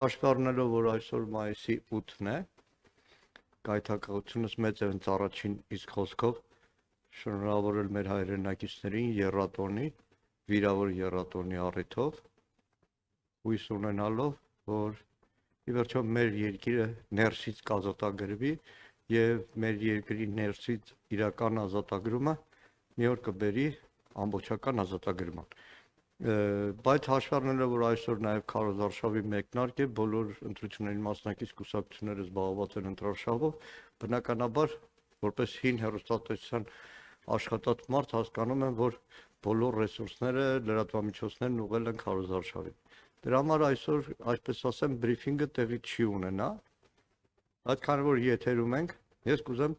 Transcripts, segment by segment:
Հաշվի առնելով, որ այսօր մայիսի 8-ն է, գայթակղությունս մեծ է հենց առաջին իսկ խոսքով շնորհավորել մեր հայրենակիցներին եռատոնի, վիրավոր եռատոնի առիթով, հույս ունենալով, որ ի վերջո մեր երկիրը ներսից կազատագրվի եւ մեր երկրի ներսից իրական ազատագրումը մի օր կբերի ամբողջական ազատագրման։ Բայց հաշվի առնելով, որ այսօր նաեւ քարոզարշավի մեկնարկ է, բոլոր ընտրությունների մասնակից կուսակցությունները զբաղված են ընտրարշավով, բնականաբար որպես հին հեռուստատեսության աշխատած մարդ հասկանում եմ, որ բոլոր ռեսուրսները, լրատվամիջոցներն ուղղել են քարոզարշավին։ Դրա համար այսօր, այսպես ասեմ, բրիֆինգը տեղի չի ունենա, բայց քանի որ եթերում ենք, ես կուզեմ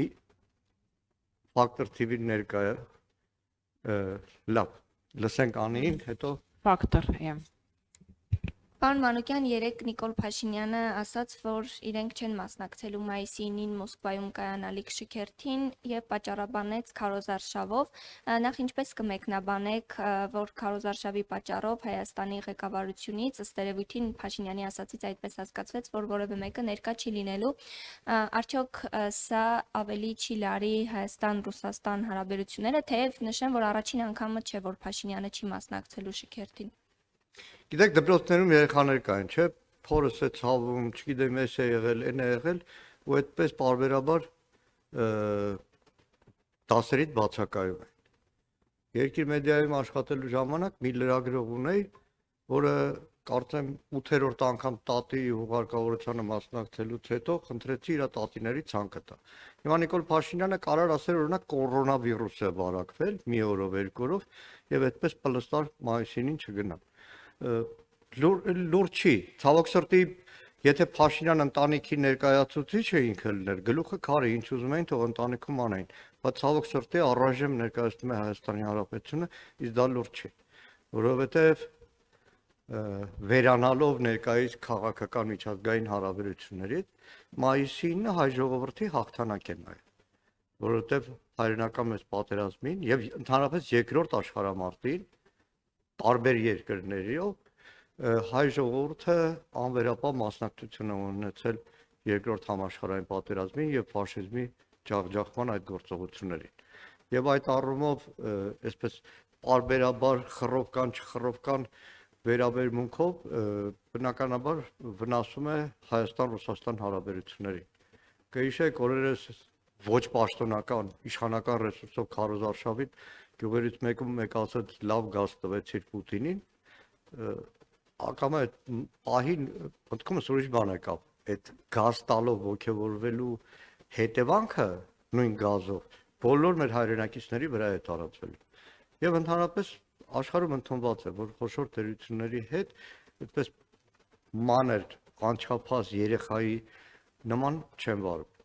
մի Factor TV ներկայ լավ, լսենք Անին, հետո Factor, Պարոն Մանուկյան, երեկ Նիկոլ Փաշինյանը ասաց, որ իրենք չեն մասնակցելու մայիսի 9-ին Մոսկվայում կայանալիք շքերթին եւ պատճառաբանեց քարոզարշավով։ Նախ ինչպես կմեկնաբանեք, որ քարոզարշավի պատճառով Հայաստանի ղեկավարությունից ըստ երևույթին Փաշինյանի ասացից այդպես հասկացվեց, որ որևէ մեկը ներկա չի լինելու։ Արդյոք սա ավելի չի լարի Հայաստան-Ռուսաստան հարաբերությունները, թեև նշեմ, որ առաջին անգամը չէ, որ Փաշինյանը չի մասնակցելու շքերթին։ Գիտեք, դպրոցներում երեխաներ կային, չէ՞, փորս է ցավում, չգիտեմ, էս է եղել, այն է եղել, ու այդպես բարբերաբար դասերից բացակայում են։ Երկիր մեդիայում աշխատելու ժամանակ մի լրագրող ունեի, որը կարծեմ 8-րդ անգամ տատի հուղարկավորությանը մասնակցելուց հետո խնդրեցի իր տատիների ցանկը տա։ Հիմա Նիկոլ Փաշինյանը կարող ասել օրինակ կորոնավիրուս է վարակվել մի օրով, երկու օրով, եւ այդպես պլստար մայիսին չգնա։ Լուրջ չի, ցավոք սրտի, եթե Փաշինյան ընտանիքի ներկայացուցիչ է ինքը լիներ, գլուխը քարի, ինչ ուզում էին, թող ընտանիքում անային, բայց ցավոք սրտի առայժմ ներկայացնում է Հայաստանի Հանրապետությունը, իսկ դա լուրջ չի, որովհետև վերանալով ներկայիս քաղաքական միջազգային հարաբերություններից, մայիսի 9-ը հայ ժողովրդի հաղթանակ է նայել, որովհետև հայրենական մեծ պատերազմին եւ ընդհանրապես երկրորդ աշխարհամարտին տարբեր երկրներիով հայ ժողովուրդը անվերապահ մասնակցություն է ունեցել երկրորդ համաշխարհային պատերազմին եւ ֆաշիզմի ջախջախման այդ գործողություններին։ Եվ այդ առումով այսպես բարբերաբար խռովկան չխռովկան վերաբերմունքով բնականաբար վնասում է Հայաստան-Ռուսաստան հարաբերություններին։ Կհիշեք, օրերս ոչ պաշտոնական իշխանական ռեսուրսով քարոզարշավին գյուղերից մեկ ասաց լավ գազ տվեցիր Պուտինին, ակամա այդ պահին մտքումս ուրիշ բան եկավ, այդ գազ տալով ոգևորվելու հետևանքը նույն գազով բոլոր մեր հայրենակիցների վրա է տարածվել։ Եվ ընդհանրապես աշխարհում ընդունված է, որ խոշոր տերությունների հետ այդպես մանր անչափահաս երեխայի նման չեն վարում։